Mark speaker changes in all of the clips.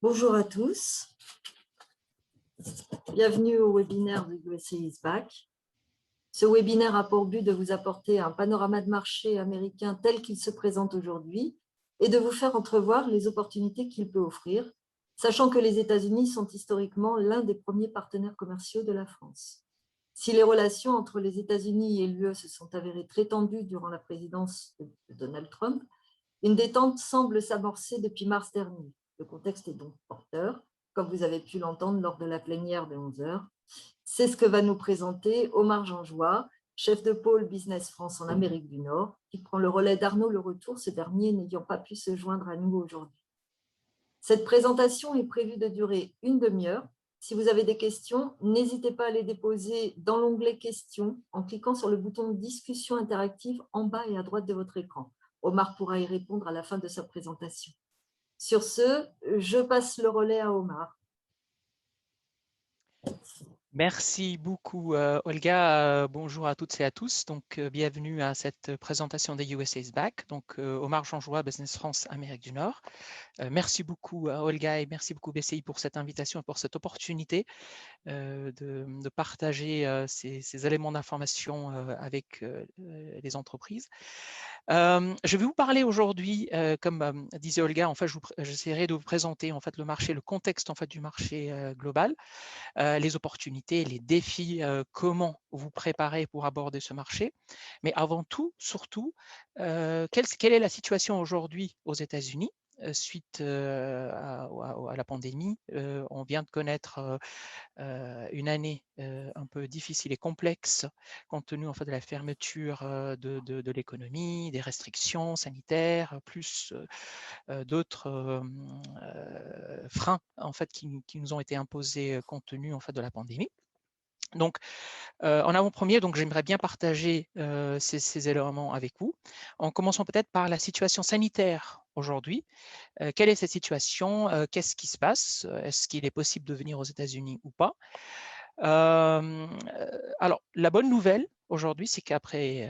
Speaker 1: Bonjour à tous, bienvenue au webinaire de USA is Back. Ce webinaire a pour but de vous apporter un panorama de marché américain tel qu'il se présente aujourd'hui et de vous faire entrevoir les opportunités qu'il peut offrir, sachant que les États-Unis sont historiquement l'un des premiers partenaires commerciaux de la France. Si les relations entre les États-Unis et l'UE se sont avérées très tendues durant la présidence de Donald Trump, une détente semble s'amorcer depuis mars dernier. Le contexte est donc porteur, comme vous avez pu l'entendre lors de la plénière de 11 heures. C'est ce que va nous présenter Omar Jeanjoy, chef de pôle Business France en Amérique du Nord, qui prend le relais d'Arnaud Le Retour, ce dernier n'ayant pas pu se joindre à nous aujourd'hui. Cette présentation est prévue de durer une demi-heure. Si vous avez des questions, n'hésitez pas à les déposer dans l'onglet questions en cliquant sur le bouton discussion interactive en bas et à droite de votre écran. Omar pourra y répondre à la fin de sa présentation. Sur ce, je passe le relais à Omar.
Speaker 2: Merci beaucoup, Olga. Bonjour à toutes et à tous. Donc, bienvenue à cette présentation des USA is Back. Donc, Omar Jeanjoy, Business France, Amérique du Nord. Merci beaucoup, Olga, et merci beaucoup, BCI, pour cette invitation et pour cette opportunité de partager ces éléments d'information avec les entreprises. Je vais vous parler aujourd'hui, comme disait Olga, en fait, j'essaierai de vous présenter en fait le marché, le contexte en fait du marché global, les opportunités, les défis, comment vous préparer pour aborder ce marché. Mais avant tout, surtout, quelle est la situation aujourd'hui aux États-Unis suite à la pandémie? On vient de connaître une année un peu difficile et complexe compte tenu en fait de la fermeture de l'économie, des restrictions sanitaires, plus d'autres freins en fait qui nous ont été imposés compte tenu en fait de la pandémie. Donc, en avant-première, donc j'aimerais bien partager ces éléments avec vous, en commençant peut-être par la situation sanitaire aujourd'hui. Quelle est cette situation? Qu'est-ce qui se passe? Est-ce qu'il est possible de venir aux États-Unis ou pas? Alors, la bonne nouvelle aujourd'hui, c'est qu'après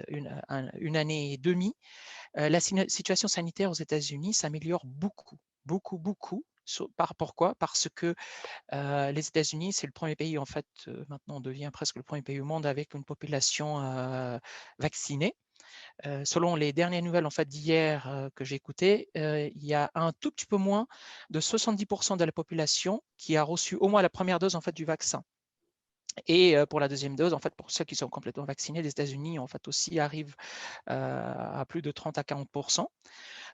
Speaker 2: une année et demie, la situation sanitaire aux États-Unis s'améliore beaucoup, beaucoup, beaucoup. Pourquoi? Parce que les États-Unis, c'est le premier pays, en fait, maintenant on devient presque le premier pays au monde avec une population vaccinée. Selon les dernières nouvelles en fait, d'hier que j'ai écoutées, il y a un tout petit peu moins de 70% de la population qui a reçu au moins la première dose en fait, du vaccin. Et pour la deuxième dose, en fait, pour ceux qui sont complètement vaccinés, les États-Unis en fait, aussi arrivent à plus de 30 à 40%.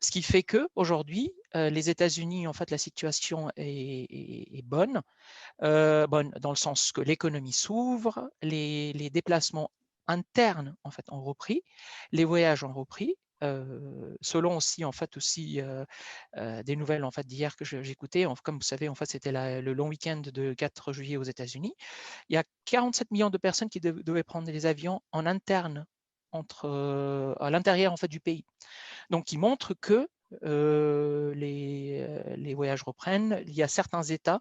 Speaker 2: Ce qui fait qu'aujourd'hui, les États-Unis, en fait, la situation est bonne, bonne dans le sens que l'économie s'ouvre, les déplacements internes en fait ont repris, les voyages ont repris. Selon aussi en fait aussi des nouvelles en fait d'hier que j'écoutais, comme vous savez en fait c'était le long week-end de 4 juillet aux États-Unis. Il y a 47 millions de personnes qui devaient prendre des avions en interne à l'intérieur en fait du pays. Donc qui montre que les voyages reprennent. Il y a certains États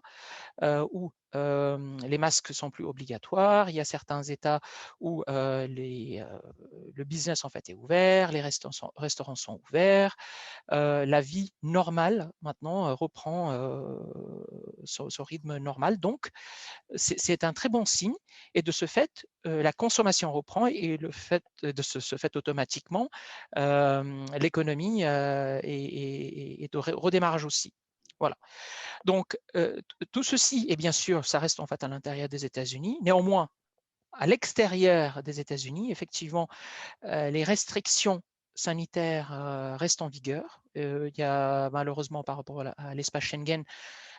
Speaker 2: où les masques sont plus obligatoires, il y a certains États où le business en fait est ouvert, les restaurants sont ouverts, la vie normale maintenant reprend son rythme normal. Donc, c'est un très bon signe. Et de ce fait, la consommation reprend et ce fait automatiquement, l'économie est au redémarrage aussi. Voilà. Donc, tout ceci, et bien sûr, ça reste en fait à l'intérieur des États-Unis. Néanmoins, à l'extérieur des États-Unis, effectivement, les restrictions sanitaires restent en vigueur. Il y a malheureusement par rapport à l'espace Schengen,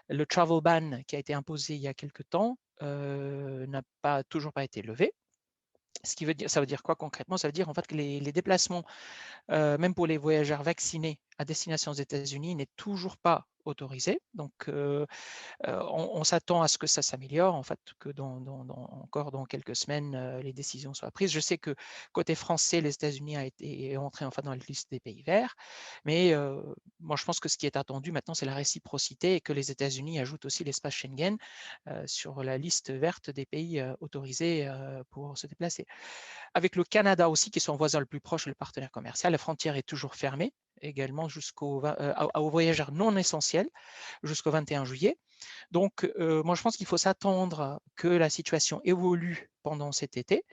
Speaker 2: le travel ban qui a été imposé il y a quelque temps n'a toujours pas été levé. Ce qui veut dire, ça veut dire quoi concrètement? Ça veut dire en fait que les déplacements, même pour les voyageurs vaccinés à destination aux États-Unis, n'est toujours pas autorisé. Donc, on s'attend à ce que ça s'améliore, en fait, que encore dans quelques semaines, les décisions soient prises. Je sais que côté français, les États-Unis est entré en fait, dans la liste des pays verts, mais moi je pense que ce qui est attendu maintenant, c'est la réciprocité et que les États-Unis ajoutent aussi l'espace Schengen sur la liste verte des pays autorisés pour se déplacer. Avec le Canada aussi, qui est son voisin le plus proche, le partenaire commercial, la frontière est toujours fermée. également aux voyageurs non essentiels jusqu'au 21 juillet. Donc, moi, je pense qu'il faut s'attendre que la situation évolue pendant cet été,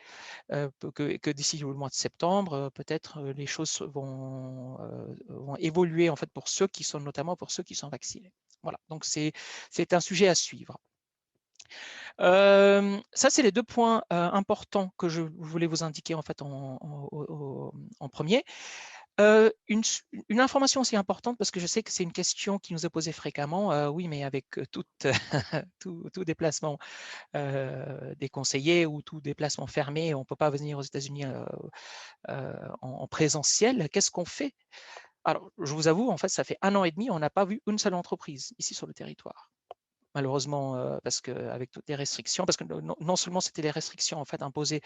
Speaker 2: que d'ici le mois de septembre, peut-être les choses vont évoluer en fait notamment pour ceux qui sont vaccinés. Voilà, donc c'est un sujet à suivre. Ça, c'est les 2 points importants que je voulais vous indiquer en fait en premier. Une information aussi importante, parce que je sais que c'est une question qui nous est posée fréquemment. Oui, mais avec tout déplacement déconseillé ou tout déplacement fermé, on ne peut pas venir aux États-Unis en présentiel. Qu'est-ce qu'on fait? Alors, je vous avoue, en fait, ça fait 1 an et demi, on n'a pas vu une seule entreprise ici sur le territoire. Malheureusement, parce qu'avec toutes les restrictions, parce que non seulement c'était les restrictions en fait imposées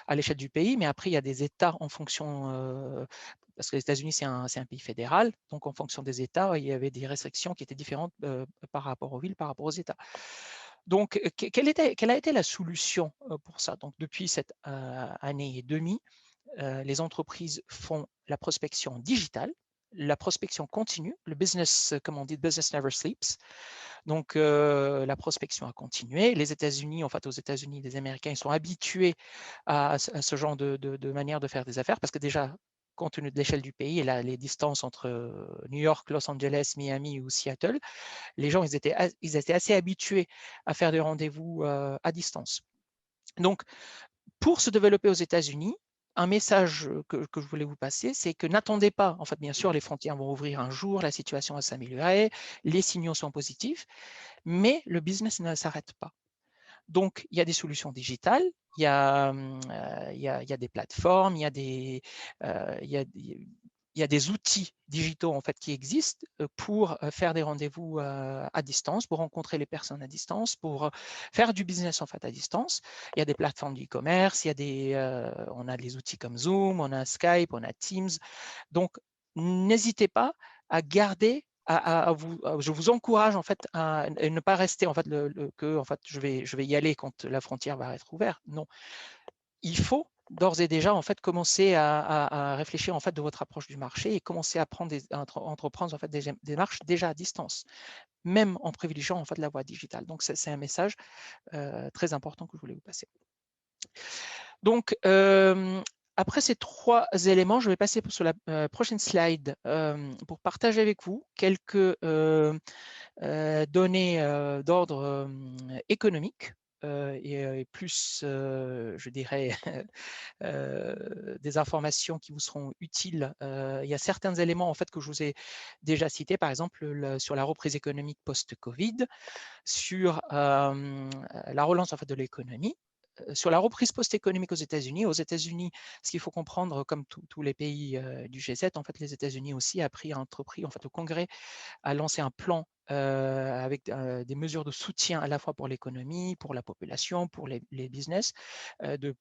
Speaker 2: à l'échelle du pays, mais après il y a des États en fonction, parce que les États-Unis c'est un pays fédéral, donc en fonction des États, il y avait des restrictions qui étaient différentes par rapport aux villes, par rapport aux États. Donc, quelle a été la solution pour ça? Donc, depuis cette année et demie, les entreprises font la prospection digitale, la prospection continue, le business, comme on dit, business never sleeps. Donc, la prospection a continué. Les États-Unis, en fait, aux États-Unis, les Américains, ils sont habitués à ce genre de manière de faire des affaires parce que déjà, compte tenu de l'échelle du pays et les distances entre New York, Los Angeles, Miami ou Seattle, les gens, ils étaient assez habitués à faire des rendez-vous à distance. Donc, pour se développer aux États-Unis, un message que je voulais vous passer, c'est que n'attendez pas, en fait, bien sûr, les frontières vont ouvrir un jour, la situation va s'améliorer, les signaux sont positifs, mais le business ne s'arrête pas. Donc, il y a des solutions digitales, il y a des plateformes, il y a des outils digitaux en fait qui existent pour faire des rendez-vous à distance, pour rencontrer les personnes à distance, pour faire du business en fait à distance. Il y a des plateformes d'e-commerce, on a des outils comme Zoom, on a Skype, on a Teams. Donc, n'hésitez pas à garder je vous encourage en fait à ne pas rester en fait que en fait je vais y aller quand la frontière va être ouverte. Non, il faut d'ores et déjà en fait commencer à réfléchir en fait de votre approche du marché et commencer à entreprendre en fait des démarches déjà à distance, même en privilégiant en fait la voie digitale. Donc c'est un message très important que je voulais vous passer. Donc après ces 3 éléments, je vais passer sur la prochaine slide pour partager avec vous quelques données d'ordre économique et plus, je dirais, des informations qui vous seront utiles. Il y a certains éléments en fait que je vous ai déjà cités, par exemple sur la reprise économique post-Covid, sur la relance en fait de l'économie. Sur la reprise post-économique aux États-Unis, ce qu'il faut comprendre, comme tous les pays du G7, en fait, les États-Unis aussi a entrepris, en fait, le Congrès a lancé un plan avec des mesures de soutien à la fois pour l'économie, pour la population, pour les business, de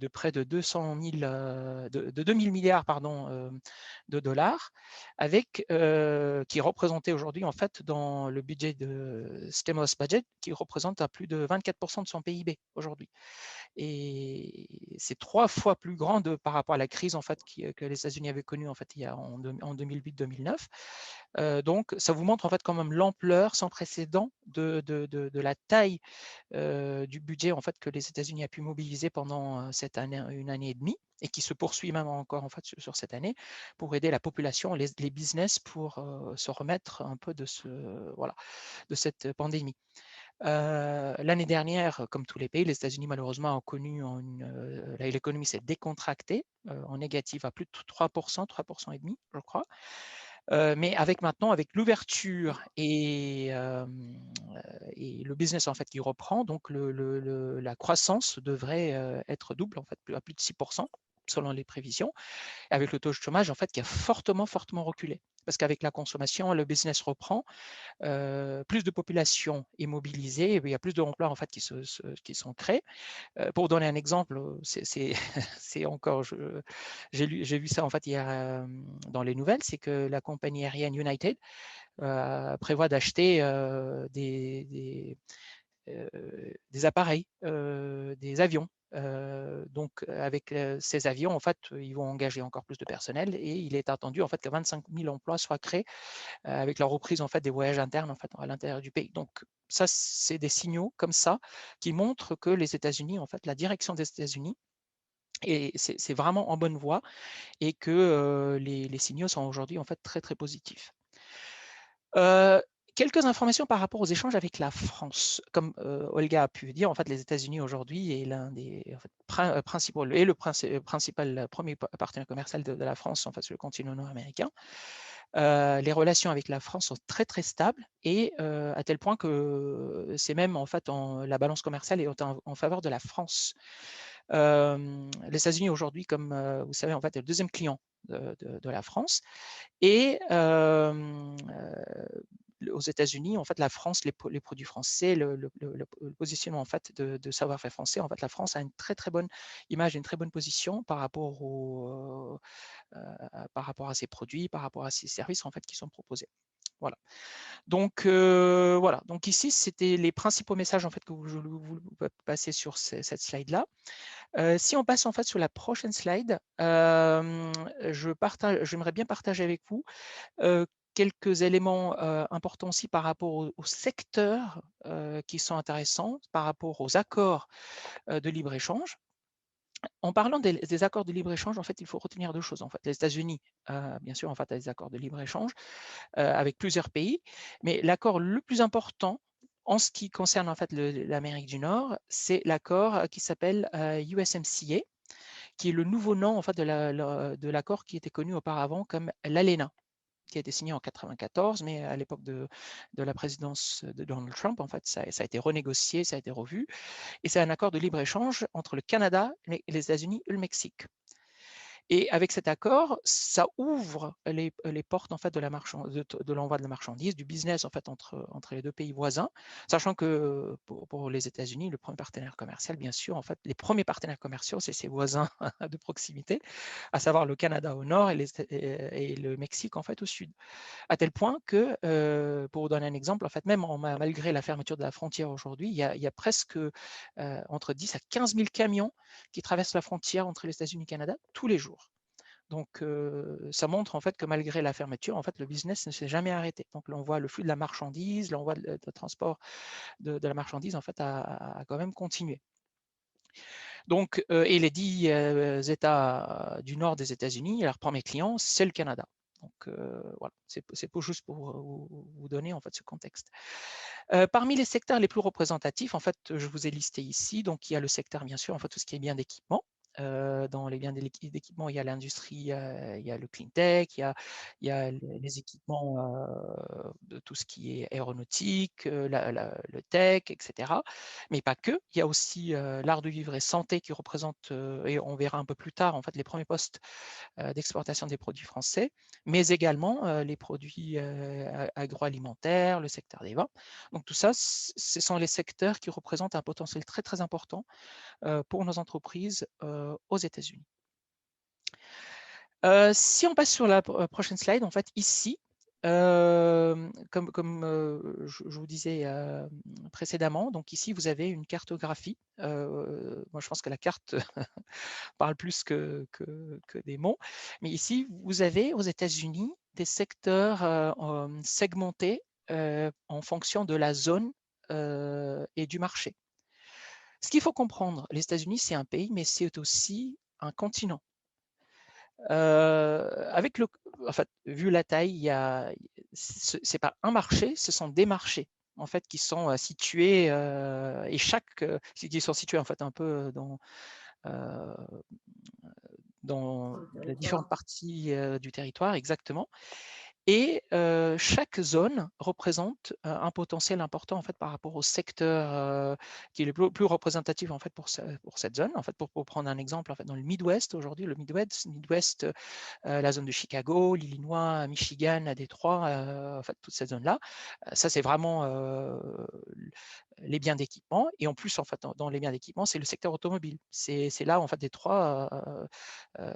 Speaker 2: près de 200 000, de 2 000 milliards de dollars, qui représentait aujourd'hui en fait dans le budget de stimulus budget, qui représente à plus de 24% de son PIB aujourd'hui. Et c'est 3 fois plus grand par rapport à la crise en fait que les États-Unis avaient connue en fait en 2008-2009. Donc ça vous montre en fait quand même l'ampleur sans précédent de la taille du budget en fait que les États-Unis a pu mobiliser pendant une année et demie et qui se poursuit même encore en fait sur cette année pour aider la population, les business pour se remettre un peu de cette pandémie. L'année dernière, comme tous les pays, les États-Unis malheureusement ont connu l'économie s'est décontractée en négatif à plus de 3%, 3,5%, je crois. Mais maintenant, avec l'ouverture et le business en fait qui reprend, donc la croissance devrait être double en fait, à plus de 6% selon les prévisions, avec le taux de chômage en fait qui a fortement reculé. Parce qu'avec la consommation, le business reprend, plus de population est mobilisée, et il y a plus d'emplois en fait qui sont créés. Pour vous donner un exemple, c'est encore, j'ai vu ça en fait hier dans les nouvelles, c'est que la compagnie aérienne United prévoit d'acheter des appareils, des avions. Donc, avec ces avions, en fait, ils vont engager encore plus de personnel et il est attendu en fait que 25 000 emplois soient créés avec la reprise en fait des voyages internes en fait à l'intérieur du pays. Donc, ça, c'est des signaux comme ça qui montrent que les États-Unis, en fait, la direction des États-Unis, et c'est vraiment en bonne voie et que les signaux sont aujourd'hui en fait très très positifs. Quelques informations par rapport aux échanges avec la France. Comme Olga a pu dire, en fait, les États-Unis aujourd'hui est l'un des principaux et le principal premier partenaire commercial de la France en fait sur le continent nord-américain. Les relations avec la France sont très très stables et à tel point que c'est même en fait la balance commerciale est en faveur de la France. Les États-Unis aujourd'hui, comme vous savez, en fait, est le deuxième client de la France. Et aux États-Unis, en fait, la France, les produits français, le positionnement en fait de savoir-faire français, en fait, la France a une très très bonne image, une très bonne position par rapport par rapport à ses produits, par rapport à ses services en fait qui sont proposés. Voilà. Donc voilà. Donc ici, c'était les principaux messages en fait que je voulais passer sur cette slide là. Si on passe en fait sur la prochaine slide, j'aimerais bien partager avec vous quelques éléments importants aussi par rapport aux secteurs qui sont intéressants, par rapport aux accords de libre-échange. En parlant des accords de libre-échange, en fait, il faut retenir deux choses. En fait, les États-Unis, bien sûr, en fait, a des accords de libre-échange avec plusieurs pays, mais l'accord le plus important en ce qui concerne en fait l'Amérique du Nord, c'est l'accord qui s'appelle USMCA, qui est le nouveau nom en fait de l'accord qui était connu auparavant comme l'ALENA, qui a été signé en 1994, mais à l'époque de la présidence de Donald Trump, en fait, ça a été renégocié, ça a été revu, et c'est un accord de libre-échange entre le Canada, les États-Unis et le Mexique. Et avec cet accord, ça ouvre les portes en fait de l'envoi de la marchandise, du business en fait entre les deux pays voisins, sachant que pour les États-Unis, le premier partenaire commercial, bien sûr, en fait, les premiers partenaires commerciaux, c'est ses voisins de proximité, à savoir le Canada au nord et le Mexique en fait au sud. À tel point que, pour vous donner un exemple, en fait, même malgré la fermeture de la frontière aujourd'hui, il y a presque entre 10 à 15 000 camions qui traversent la frontière entre les États-Unis et le Canada tous les jours. Donc, ça montre en fait que malgré la fermeture, en fait, le business ne s'est jamais arrêté. Donc, l'envoi, le flux de la marchandise, l'envoi de transport de la marchandise, en fait, a quand même continué. Donc, et les 10 États du nord des États-Unis, leur premier client, c'est le Canada. Donc voilà, c'est juste pour vous donner en fait ce contexte. Parmi les secteurs les plus représentatifs, en fait, je vous ai listé ici. Donc il y a le secteur bien sûr, en fait, tout ce qui est biens d'équipement. Dans les biens d'équipement, il y a l'industrie, il y a le clean tech, il y a les équipements de tout ce qui est aéronautique, le tech, etc. Mais pas que. Il y a aussi l'art de vivre et santé qui représente, et on verra un peu plus tard, en fait, les premiers postes d'exportation des produits français, mais également les produits agroalimentaires, le secteur des vins. Donc tout ça, ce sont les secteurs qui représentent un potentiel très très important pour nos entreprises aux États-Unis. Si on passe sur la prochaine slide, en fait, ici, comme je vous disais précédemment, donc ici, vous avez une cartographie. Moi, je pense que la carte parle plus que des mots. Mais ici, vous avez aux États-Unis des secteurs segmentés en fonction de la zone et du marché. Ce qu'il faut comprendre, les États-Unis, c'est un pays, mais c'est aussi un continent. En fait, vu la taille, c'est pas un marché, ce sont des marchés en fait qui sont situés et qui sont situés en fait un peu dans les différentes parties du territoire exactement. Et chaque zone représente un potentiel important en fait par rapport au secteur qui est le plus représentatif en fait pour cette zone. En fait, pour prendre un exemple, en fait, dans le Midwest aujourd'hui, le Midwest, la zone de Chicago, l'Illinois, Michigan, à Détroit, en fait, toute cette zone-là, ça c'est vraiment les biens d'équipement, et en plus, en fait, dans les biens d'équipement, c'est le secteur automobile. C'est là, en fait, des trois,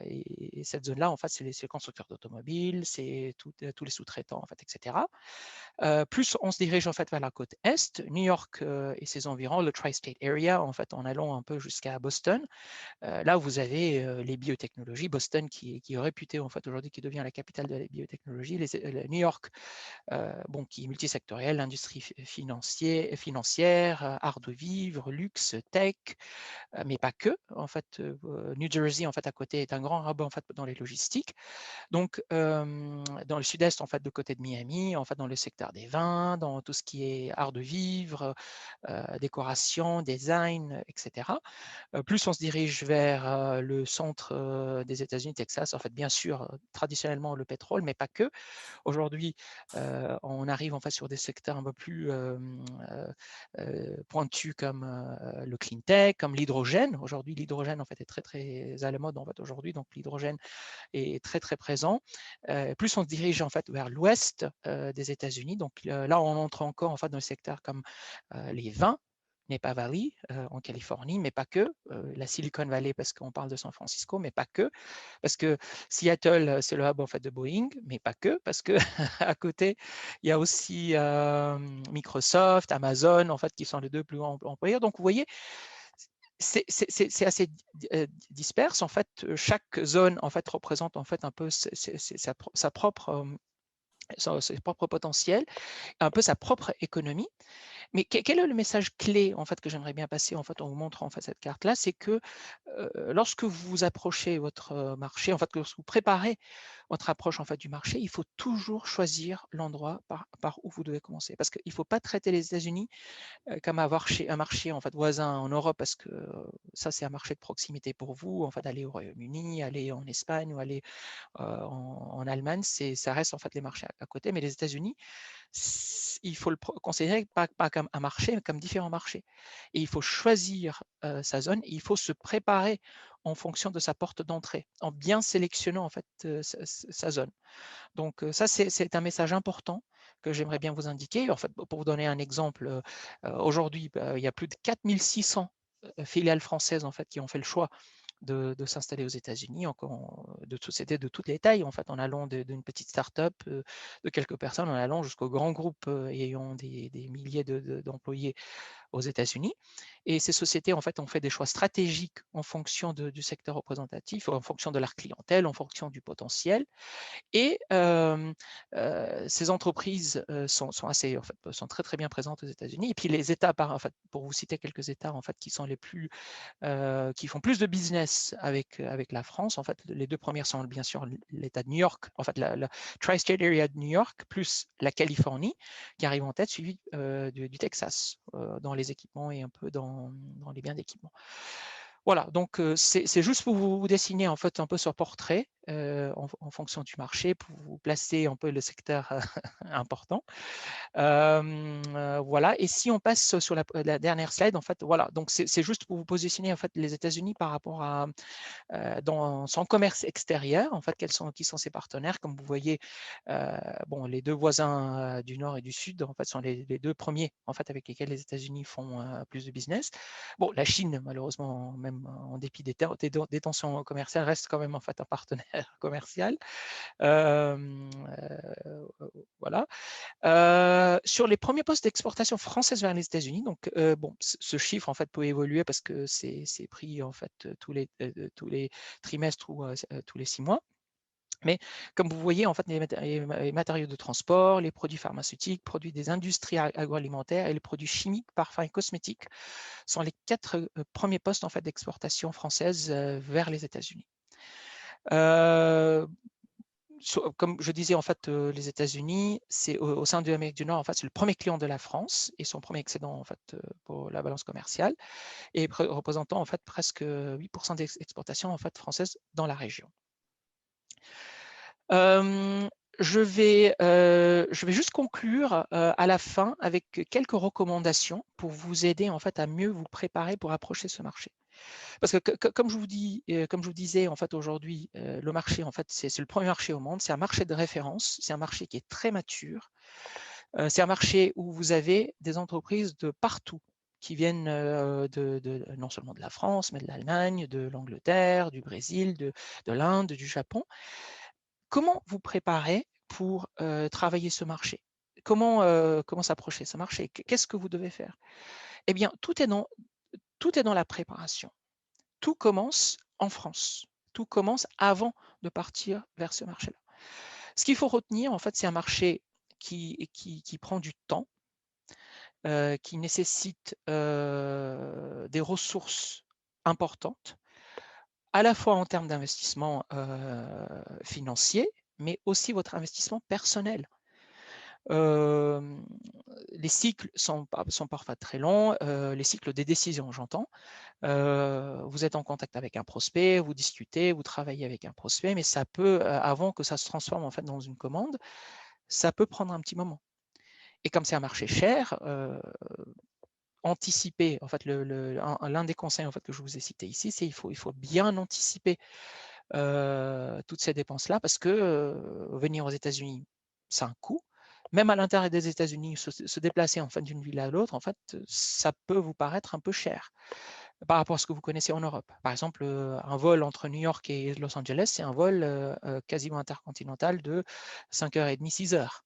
Speaker 2: et cette zone-là, en fait, c'est les constructeurs d'automobiles, c'est tous les sous-traitants, en fait, etc. Plus on se dirige, en fait, vers la côte Est, New York et ses environs, le Tri-State Area, en fait, en allant un peu jusqu'à Boston. Là, vous avez les biotechnologies, Boston qui est réputé, en fait, aujourd'hui, qui devient la capitale de la biotechnologie, New York, bon, qui est multisectoriel, l'industrie financière, art de vivre, luxe, tech, mais pas que. En fait, New Jersey, en fait, à côté, est un grand hub, en fait, dans les logistiques. Donc, dans le sud-est, en fait, de côté de Miami, en fait, dans le secteur des vins, dans tout ce qui est art de vivre, décoration, design, etc. Plus on se dirige vers le centre des États-Unis, Texas, en fait, bien sûr, traditionnellement le pétrole, mais pas que. Aujourd'hui, on arrive en fait sur des secteurs un peu plus pointus comme le clean tech, comme l'hydrogène. Aujourd'hui, l'hydrogène en fait est très à la mode en fait aujourd'hui, donc l'hydrogène est très présent. Plus on se dirige en fait vers l'ouest des États-Unis, donc là on entre encore en fait dans le secteur comme les vins, Napa Valley en Californie, mais pas que, la Silicon Valley parce qu'on parle de San Francisco, mais pas que, parce que Seattle, c'est le hub en fait de Boeing, mais pas que, parce que à côté, il y a aussi Microsoft, Amazon, en fait, qui sont les deux plus grands employeurs. Donc, vous voyez, c'est assez disperse. En fait, chaque zone en fait représente en fait un peu sa propre ses propres potentiels, un peu sa propre économie. Mais quel est le message clé en fait que j'aimerais bien passer en fait en vous montrant en fait cette carte là, c'est que lorsque vous approchez votre marché, en fait, lorsque vous préparez votre approche en fait du marché, il faut toujours choisir l'endroit par où vous devez commencer, parce qu'il ne faut pas traiter les États-Unis comme avoir un marché en fait voisin en Europe, parce que ça c'est un marché de proximité pour vous. En fait, aller au Royaume-Uni, aller en Espagne ou aller en Allemagne, ça reste en fait les marchés à côté, mais les États-Unis, il faut le considérer pas comme un marché, mais comme différents marchés. Et il faut choisir sa zone, et il faut se préparer en fonction de sa porte d'entrée, en bien sélectionnant en fait sa zone. Donc ça, c'est un message important que j'aimerais bien vous indiquer. En fait, pour vous donner un exemple, aujourd'hui, il y a plus de 4600 filiales françaises en fait qui ont fait le choix de s'installer aux États-Unis, de sociétés de toutes les tailles, en fait, en allant d'une petite start-up de quelques personnes, en allant jusqu'aux grands groupes ayant des milliers d'employés aux États-Unis. Et ces sociétés, en fait, ont fait des choix stratégiques en fonction du secteur représentatif, en fonction de leur clientèle, en fonction du potentiel. Et ces entreprises sont très bien présentes aux États-Unis. Et puis les États, en fait, pour vous citer quelques États en fait, qui sont les plus qui font plus de business avec la France. En fait, les deux premières sont bien sûr l'État de New York, en fait, la Tri-State Area de New York, plus la Californie, qui arrive en tête, suivi du Texas, dans les équipements et un peu dans les biens d'équipement. Voilà, donc c'est juste pour vous dessiner en fait un peu ce portrait en fonction du marché, pour vous placer un peu le secteur important. Voilà, et si on passe sur la dernière slide, en fait, voilà, donc c'est juste pour vous positionner en fait les États-Unis par rapport à dans son commerce extérieur, en fait, qui sont ses partenaires. Comme vous voyez, bon, les deux voisins du nord et du sud, en fait, sont les deux premiers, en fait, avec lesquels les États-Unis font plus de business. Bon, la Chine, malheureusement, même en dépit des tensions commerciales, reste quand même en fait un partenaire commercial. Voilà. Sur les premiers postes d'exportation française vers les États-Unis, donc bon, ce chiffre en fait peut évoluer parce que c'est pris en fait tous les trimestres ou tous les 6 mois. Mais comme vous voyez, en fait, les matériaux de transport, les produits pharmaceutiques, produits des industries agroalimentaires et les produits chimiques, parfums et cosmétiques sont les 4 premiers postes en fait d'exportation française vers les États-Unis. Comme je disais, en fait, les États-Unis, c'est au sein de l'Amérique du Nord, en fait, c'est le premier client de la France et son premier excédent en fait pour la balance commerciale, et représentant en fait presque 8% des exportations en fait françaises dans la région. Je vais juste conclure à la fin avec quelques recommandations pour vous aider en fait à mieux vous préparer pour approcher ce marché. Parce que comme je vous disais, en fait, aujourd'hui, le marché, en fait, c'est le premier marché au monde. C'est un marché de référence. C'est un marché qui est très mature. C'est un marché où vous avez des entreprises de partout qui viennent non seulement de la France, mais de l'Allemagne, de l'Angleterre, du Brésil, de l'Inde, du Japon. Comment vous préparez pour travailler ce marché? Comment s'approcher de ce marché? Qu'est-ce que vous devez faire? Eh bien, tout est dans la préparation. Tout commence en France. Tout commence avant de partir vers ce marché-là. Ce qu'il faut retenir, en fait, c'est un marché qui prend du temps, qui nécessite des ressources importantes, à la fois en termes d'investissement financier, mais aussi votre investissement personnel. Les cycles sont parfois très longs, les cycles des décisions, j'entends. Vous êtes en contact avec un prospect, vous discutez, vous travaillez avec un prospect, mais ça peut, avant que ça se transforme en fait dans une commande, ça peut prendre un petit moment. Et comme c'est un marché cher, anticiper, en fait, l'un des conseils en fait, que je vous ai cité ici, c'est il faut bien anticiper toutes ces dépenses-là parce que venir aux États-Unis, c'est un coût. Même à l'intérieur des États-Unis, se déplacer en fait, d'une ville à l'autre, en fait, ça peut vous paraître un peu cher par rapport à ce que vous connaissez en Europe. Par exemple, un vol entre New York et Los Angeles, c'est un vol quasiment intercontinental de 5h30, 6 heures,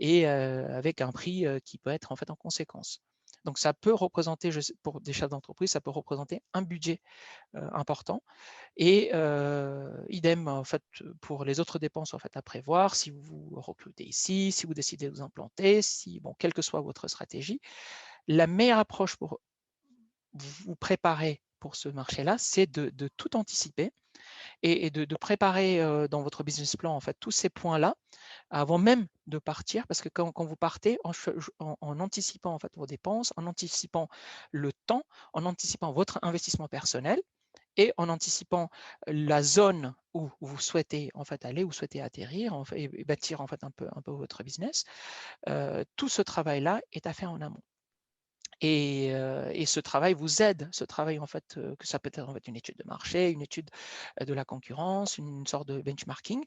Speaker 2: et avec un prix qui peut être en fait en conséquence. Donc ça peut représenter, pour des chefs d'entreprise, ça peut représenter un budget important. Et idem en fait pour les autres dépenses en fait à prévoir si vous recrutez ici, si vous décidez de vous implanter, quelle que soit votre stratégie, la meilleure approche pour vous préparer pour ce marché-là, c'est de tout anticiper et de préparer dans votre business plan en fait tous ces points-là avant même de partir, parce que quand vous partez en anticipant en fait vos dépenses, en anticipant le temps, en anticipant votre investissement personnel, et en anticipant la zone où vous souhaitez en fait aller, où vous souhaitez atterrir en fait, et bâtir en fait un peu votre business, tout ce travail-là est à faire en amont. Et ce travail vous aide, ce travail en fait, que ça peut être en fait une étude de marché, une étude de la concurrence, une sorte de benchmarking.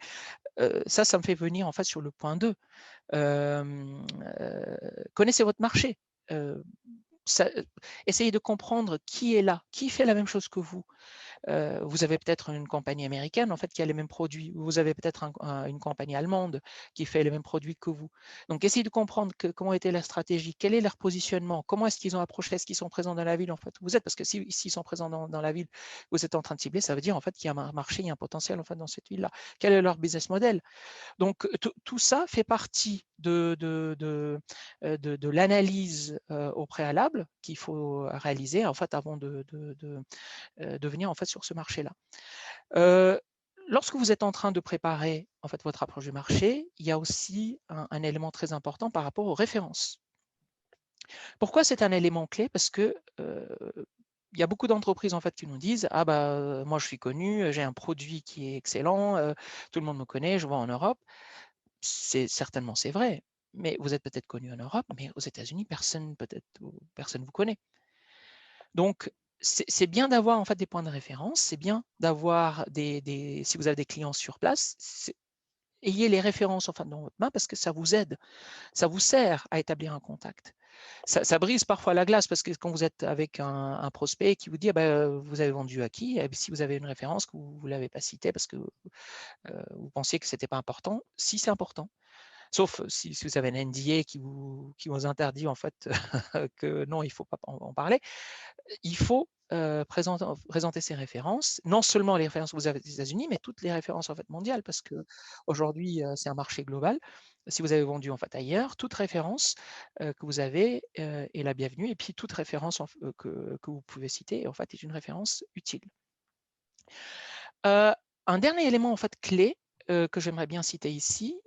Speaker 2: Ça me fait venir en fait sur le point 2. Connaissez votre marché. Euh, Essayez de comprendre qui est là, qui fait la même chose que vous. Vous avez peut-être une compagnie américaine en fait qui a les mêmes produits, vous avez peut-être une compagnie allemande qui fait les mêmes produits que vous. Donc essayez de comprendre comment était la stratégie, quel est leur positionnement, comment est-ce qu'ils ont approché, est-ce qu'ils sont présents dans la ville en fait où vous êtes, parce que s'ils sont présents dans la ville où vous êtes en train de cibler, ça veut dire en fait qu'il y a un marché, il y a un potentiel en fait dans cette ville-là. Quel est leur business model? Donc tout ça fait partie de l'analyse au préalable qu'il faut réaliser en fait avant de venir en fait sur ce marché-là. Lorsque vous êtes en train de préparer en fait votre approche du marché, il y a aussi un élément très important par rapport aux références. Pourquoi c'est un élément clé? Parce que il y a beaucoup d'entreprises en fait qui nous disent ah bah moi je suis connu, j'ai un produit qui est excellent, tout le monde me connaît, je vois en Europe. Certainement c'est vrai, mais vous êtes peut-être connu en Europe, mais aux États-Unis personne vous connaît. Donc, c'est bien d'avoir en fait des points de référence, c'est bien d'avoir si vous avez des clients sur place, ayez les références en fait dans votre main parce que ça vous aide, ça vous sert à établir un contact. Ça brise parfois la glace parce que quand vous êtes avec un prospect qui vous dit ah ben, vous avez vendu à qui, si vous avez une référence que vous ne l'avez pas citée parce que vous pensiez que ce n'était pas important, si c'est important. Sauf si vous avez un NDA qui vous interdit en fait que non, il ne faut pas en parler. Il faut présenter ces références, non seulement les références que vous avez des États-Unis, mais toutes les références en fait mondiales, parce qu'aujourd'hui, c'est un marché global. Si vous avez vendu en fait ailleurs, toute référence que vous avez est la bienvenue, et puis toute référence que vous pouvez citer en fait est une référence utile. Un dernier élément en fait clé que j'aimerais bien citer ici,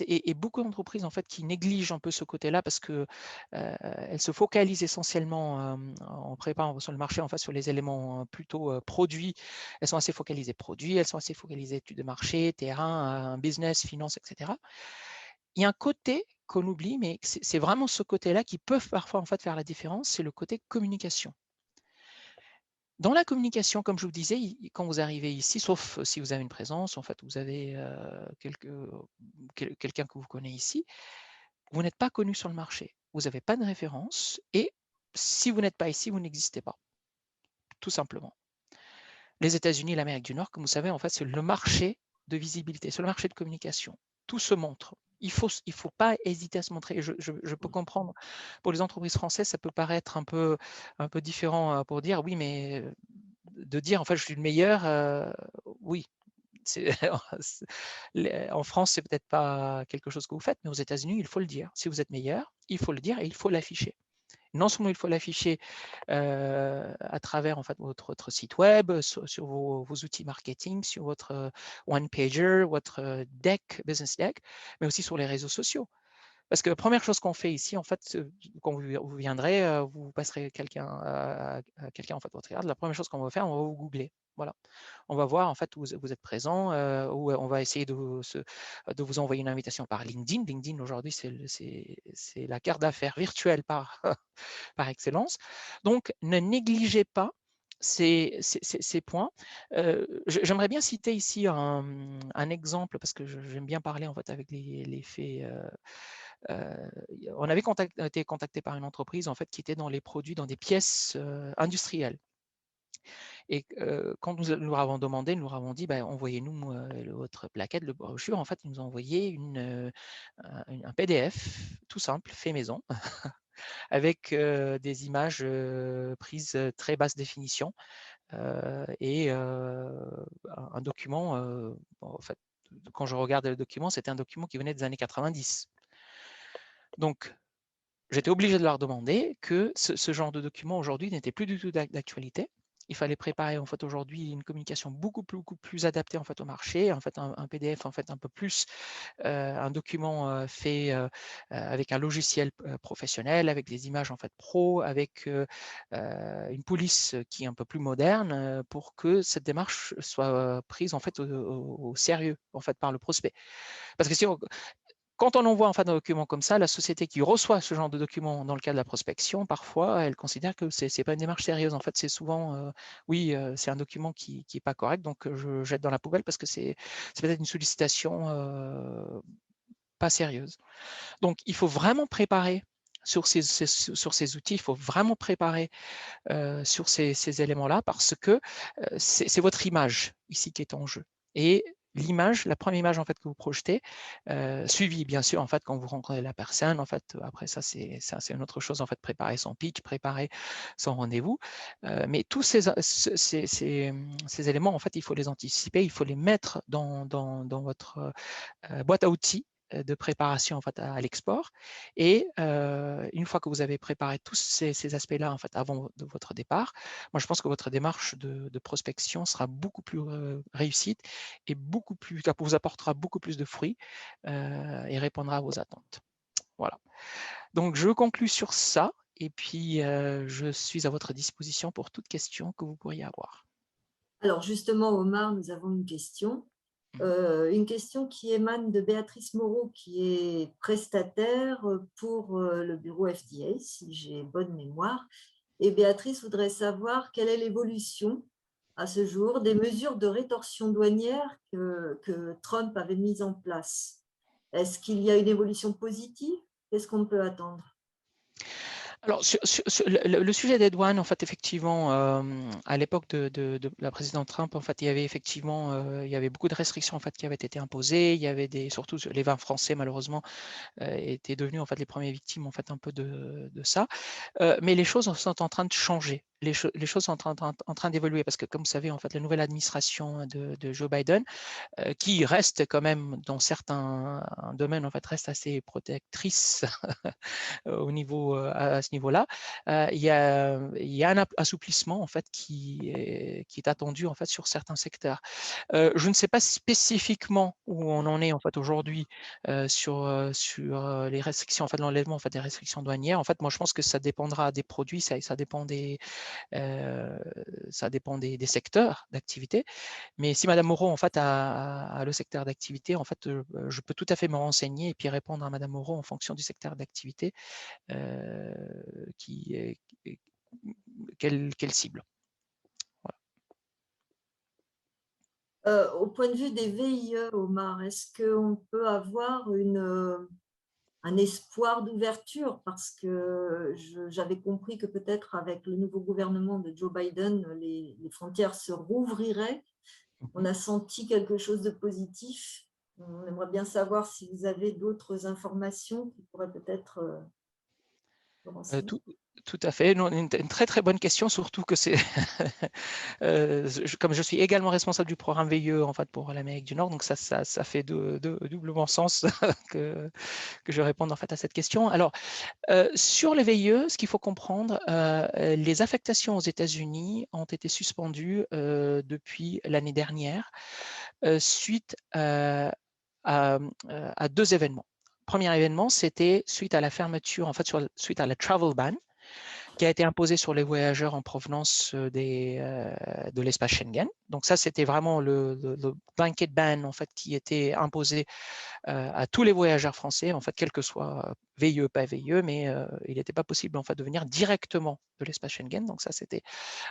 Speaker 2: et beaucoup d'entreprises en fait qui négligent un peu ce côté-là parce que elles se focalisent essentiellement en préparant sur le marché en fait sur les éléments plutôt produits. Elles sont assez focalisées produits, elles sont assez focalisées études de marché, terrain, business, finance, etc. Il y a un côté qu'on oublie, mais c'est vraiment ce côté-là qui peut parfois en fait faire la différence, c'est le côté communication. Dans la communication, comme je vous disais, quand vous arrivez ici, sauf si vous avez une présence, en fait, vous avez quelqu'un que vous connaissez ici, vous n'êtes pas connu sur le marché. Vous n'avez pas de référence et si vous n'êtes pas ici, vous n'existez pas, tout simplement. Les États-Unis et l'Amérique du Nord, comme vous savez, en fait, c'est le marché de visibilité, c'est le marché de communication. Tout se montre. Il faut pas hésiter à se montrer. Je peux comprendre, pour les entreprises françaises, ça peut paraître un peu différent pour dire, oui, mais de dire, en fait, je suis le meilleur, oui. En France, c'est peut-être pas quelque chose que vous faites, mais aux États-Unis, il faut le dire. Si vous êtes meilleur, il faut le dire et il faut l'afficher. Non seulement il faut l'afficher à travers en fait, votre site web, sur vos outils marketing, sur votre one-pager, votre deck, business deck, mais aussi sur les réseaux sociaux. Parce que la première chose qu'on fait ici, en fait, quand vous viendrez, vous passerez quelqu'un à quelqu'un en fait votre garde, la première chose qu'on va faire, on va vous googler. Voilà. On va voir en fait où vous êtes présent, ou on va essayer de vous envoyer une invitation par LinkedIn. LinkedIn aujourd'hui, c'est la carte d'affaires virtuelle par, par excellence. Donc, ne négligez pas ces points. J'aimerais bien citer ici un exemple, parce que j'aime bien parler en fait avec les faits. On avait été contacté par une entreprise en fait qui était dans les produits, dans des pièces industrielles. Et quand nous leur avons demandé, nous leur avons dit, bah, envoyez-nous votre plaquette, le brochure. En fait, ils nous ont envoyé un PDF tout simple, fait maison, avec des images prises très basse définition et un document, en fait, quand je regarde le document, c'était un document qui venait des années 90. Donc, j'étais obligé de leur demander que ce genre de document aujourd'hui n'était plus du tout d'actualité. Il fallait préparer en fait aujourd'hui une communication beaucoup plus adaptée en fait au marché, en fait un PDF en fait un peu plus un document fait avec un logiciel professionnel, avec des images en fait pro, avec une police qui est un peu plus moderne pour que cette démarche soit prise en fait au sérieux en fait par le prospect. Parce que si quand on envoie en fait un document comme ça, la société qui reçoit ce genre de document dans le cas de la prospection, parfois, elle considère que ce n'est pas une démarche sérieuse. En fait, c'est souvent, oui, c'est un document qui n'est pas correct, donc je jette dans la poubelle parce que c'est peut-être une sollicitation pas sérieuse. Donc, il faut vraiment préparer sur ces outils, il faut vraiment préparer sur ces éléments-là parce que c'est votre image ici qui est en jeu. Et l'image, la première image en fait que vous projetez, suivie bien sûr en fait quand vous rencontrez la personne, en fait après ça c'est une autre chose en fait, préparer son pitch, préparer son rendez-vous, mais tous ces éléments en fait il faut les anticiper, il faut les mettre dans votre boîte à outils de préparation en fait, à l'export. Et une fois que vous avez préparé tous ces aspects-là en fait, avant de votre départ, moi je pense que votre démarche de prospection sera beaucoup plus réussite et vous apportera beaucoup plus de fruits et répondra à vos attentes. Voilà. Donc je conclus sur ça et puis je suis à votre disposition pour toute question que vous pourriez avoir.
Speaker 1: Alors justement, Omar, nous avons une question qui émane de Béatrice Moreau, qui est prestataire pour le bureau FDA, si j'ai bonne mémoire. Et Béatrice voudrait savoir quelle est l'évolution à ce jour des mesures de rétorsion douanière que Trump avait mises en place. Est-ce qu'il y a une évolution positive? Qu'est-ce qu'on peut attendre?
Speaker 2: Alors, sur le sujet des douanes, en fait, effectivement, à l'époque de la présidente Trump, en fait, il y avait effectivement, il y avait beaucoup de restrictions en fait qui avaient été imposées. Il y avait surtout les vins français, malheureusement, étaient devenus en fait les premières victimes en fait un peu de ça. Mais les choses sont en train de changer. Les choses sont en train d'évoluer parce que, comme vous savez, en fait, la nouvelle administration de Joe Biden, qui reste quand même dans certains domaines, en fait, reste assez protectrice au niveau, à ce niveau-là. Il y a un assouplissement en fait qui est attendu en fait sur certains secteurs. Je ne sais pas spécifiquement où on en est en fait aujourd'hui sur les restrictions, en fait l'enlèvement en fait des restrictions douanières. En fait, moi je pense que ça dépendra des produits, ça dépend des secteurs d'activité. Mais si Madame Moreau en fait a le secteur d'activité, en fait je peux tout à fait me renseigner et puis répondre à Madame Moreau en fonction du secteur d'activité quelle cible.
Speaker 1: Au point de vue des VIE, Omar, est-ce qu'on peut avoir un espoir d'ouverture parce que j'avais compris que peut-être avec le nouveau gouvernement de Joe Biden, les frontières se rouvriraient. On
Speaker 2: Mhm.
Speaker 1: a senti quelque chose de positif. On aimerait bien savoir si vous avez d'autres informations qui pourraient peut-être nous renseigner.
Speaker 2: Tout, tout à fait. Non, une très très bonne question, surtout que c'est comme je suis également responsable du programme VIE en fait pour l'Amérique du Nord, donc ça fait doublement sens que je réponde en fait à cette question. Alors sur les VIE, ce qu'il faut comprendre, les affectations aux États-Unis ont été suspendues depuis l'année dernière suite à deux événements. Premier événement, c'était suite à la fermeture, en fait, suite à la travel ban, qui a été imposé sur les voyageurs en provenance de l'espace Schengen. Donc ça, c'était vraiment le blanket ban en fait, qui était imposé à tous les voyageurs français, en fait, quel que soit VIE, pas VIE, mais il n'était pas possible en fait, de venir directement de l'espace Schengen. Donc ça, c'était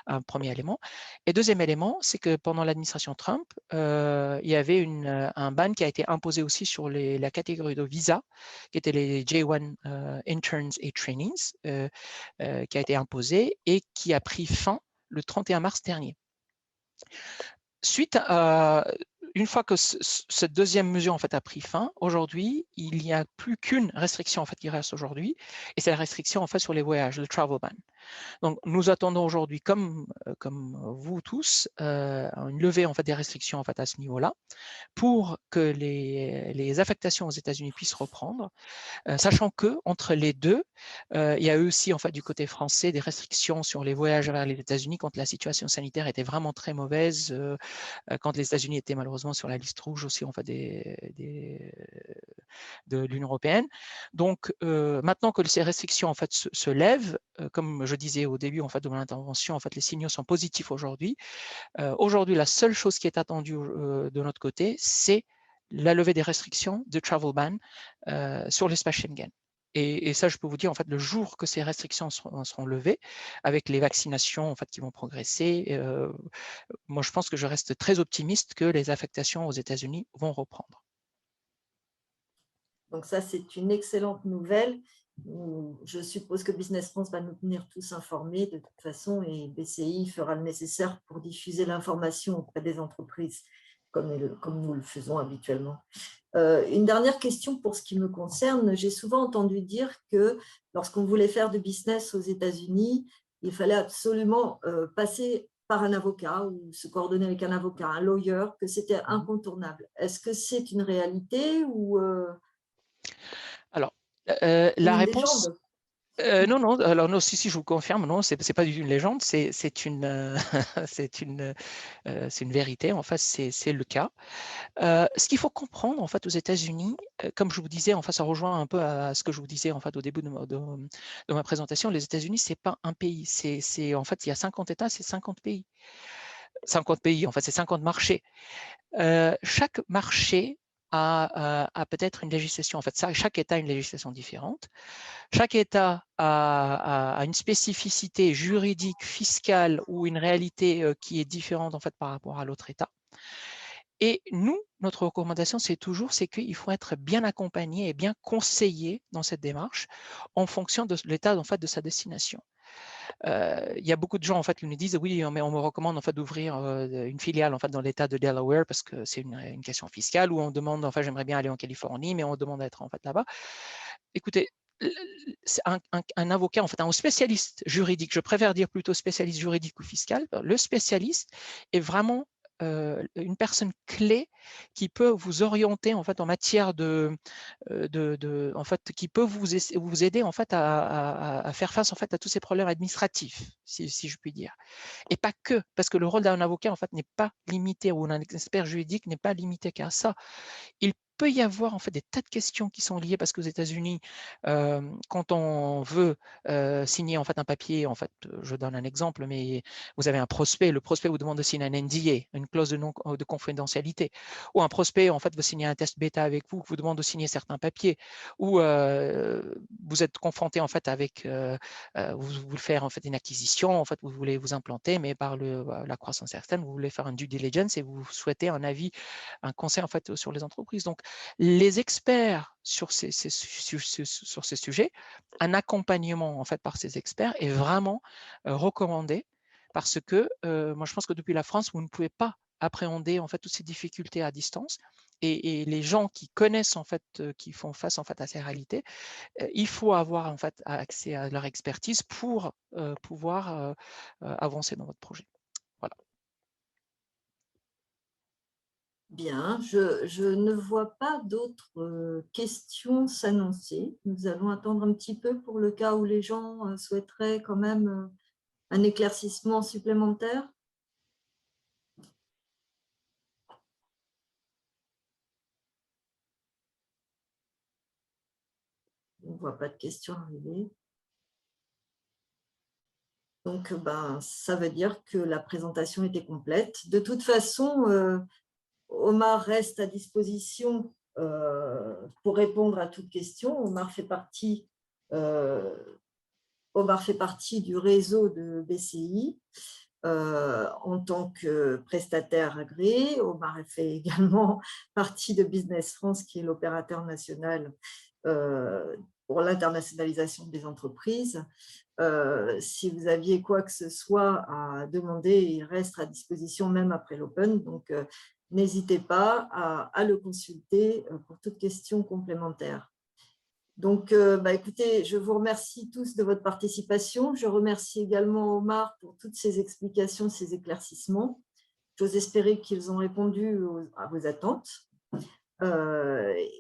Speaker 2: un premier élément. Et deuxième élément, c'est que pendant l'administration Trump, il y avait un ban qui a été imposé aussi sur la catégorie de visa, qui étaient les J1 interns et trainees, qui a été imposé et qui a pris fin le 31 mars dernier. Suite à, une fois que cette deuxième mesure en fait a pris fin, aujourd'hui, il n'y a plus qu'une restriction en fait qui reste aujourd'hui, et c'est la restriction en fait sur les voyages, le travel ban. Donc, nous attendons aujourd'hui, comme vous tous, une levée en fait des restrictions en fait à ce niveau-là, pour que les affectations aux États-Unis puissent reprendre, sachant que entre les deux, il y a eu aussi en fait du côté français des restrictions sur les voyages vers les États-Unis quand la situation sanitaire était vraiment très mauvaise, quand les États-Unis étaient malheureusement sur la liste rouge aussi en fait de l'Union européenne. Donc maintenant que ces restrictions en fait se lèvent, comme je disais au début en fait de mon intervention, en fait les signaux sont positifs aujourd'hui. Aujourd'hui, la seule chose qui est attendue de notre côté, c'est la levée des restrictions de travel ban sur l'espace Schengen. Et ça, je peux vous dire, en fait, le jour que ces restrictions seront levées, avec les vaccinations en fait, qui vont progresser, moi, je pense que je reste très optimiste que les affectations aux États-Unis vont reprendre.
Speaker 1: Donc ça, c'est une excellente nouvelle. Je suppose que Business France va nous tenir tous informés de toute façon et BCI fera le nécessaire pour diffuser l'information auprès des entreprises comme nous le faisons habituellement. Une dernière question pour ce qui me concerne. J'ai souvent entendu dire que lorsqu'on voulait faire du business aux États-Unis, il fallait absolument passer par un avocat ou se coordonner avec un avocat, un lawyer, que c'était incontournable. Est-ce que c'est une réalité ou
Speaker 2: Alors, la
Speaker 1: une
Speaker 2: réponse,
Speaker 1: légende?
Speaker 2: non, non, alors non, si, je vous confirme, non, c'est pas du tout une légende, c'est une, c'est une vérité, en fait, c'est le cas. Ce qu'il faut comprendre, en fait, aux États-Unis, comme je vous disais, en fait, ça rejoint un peu à ce que je vous disais, en fait, au début de ma présentation, les États-Unis, c'est pas un pays, en fait, il y a 50 États, c'est 50 pays. 50 pays, en fait, c'est 50 marchés. Chaque marché a peut-être une législation. En fait, chaque État a une législation différente. Chaque État a une spécificité juridique, fiscale ou une réalité qui est différente en fait par rapport à l'autre État. Et nous, notre recommandation, c'est qu'il faut être bien accompagné et bien conseillé dans cette démarche en fonction de l'état en fait, de sa destination. Il y a beaucoup de gens en fait qui nous disent oui, mais on me recommande en fait d'ouvrir une filiale en fait dans l'État de Delaware parce que c'est une question fiscale, ou on demande enfin j'aimerais bien aller en Californie, mais on demande d'être en fait là-bas. Écoutez, c'est un avocat, en fait, un spécialiste juridique, je préfère dire plutôt spécialiste juridique ou fiscal, le spécialiste est vraiment une personne clé qui peut vous orienter en fait en matière en fait qui peut vous aider en fait à faire face en fait à tous ces problèmes administratifs, si je puis dire, et pas que parce que le rôle d'un avocat en fait n'est pas limité, ou d'un expert juridique n'est pas limité qu'à ça. Il peut y avoir en fait des tas de questions qui sont liées parce qu'aux États-Unis, quand on veut signer en fait un papier, en fait, je donne un exemple, mais vous avez un prospect, le prospect vous demande de signer un NDA, une clause de confidentialité, ou un prospect en fait veut signer un test bêta avec vous, vous demande de signer certains papiers, ou vous êtes confronté en fait avec, vous voulez faire en fait une acquisition, en fait vous voulez vous implanter, mais par la croissance certaine, vous voulez faire un due diligence et vous souhaitez un avis, un conseil en fait sur les entreprises. Donc Les experts sur ces sujets, un accompagnement en fait par ces experts est vraiment recommandé parce que moi je pense que depuis la France, vous ne pouvez pas appréhender en fait toutes ces difficultés à distance et les gens qui connaissent en fait, qui font face en fait à ces réalités, il faut avoir en fait accès à leur expertise pour pouvoir avancer dans votre projet. Voilà.
Speaker 1: Bien, je ne vois pas d'autres questions s'annoncer. Nous allons attendre un petit peu pour le cas où les gens souhaiteraient quand même un éclaircissement supplémentaire. On ne voit pas de questions arriver. Donc, ben, ça veut dire que la présentation était complète. De toute façon, Omar reste à disposition pour répondre à toute question. Omar fait partie du réseau de BCI en tant que prestataire agréé. Omar fait également partie de Business France, qui est l'opérateur national pour l'internationalisation des entreprises. Si vous aviez quoi que ce soit à demander, il reste à disposition même après l'Open. Donc, n'hésitez pas à le consulter pour toute question complémentaire. Donc, écoutez, je vous remercie tous de votre participation. Je remercie également Omar pour toutes ces explications, ces éclaircissements. J'ose espérer qu'ils ont répondu à vos attentes.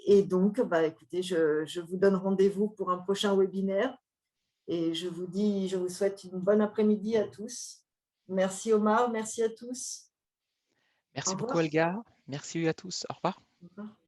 Speaker 1: Et donc, écoutez, je vous donne rendez-vous pour un prochain webinaire. Et je vous souhaite une bonne après-midi à tous. Merci Omar, merci à tous.
Speaker 2: Merci
Speaker 1: Au
Speaker 2: beaucoup
Speaker 1: revoir.
Speaker 2: Olga, merci à tous, au revoir.
Speaker 1: Au revoir.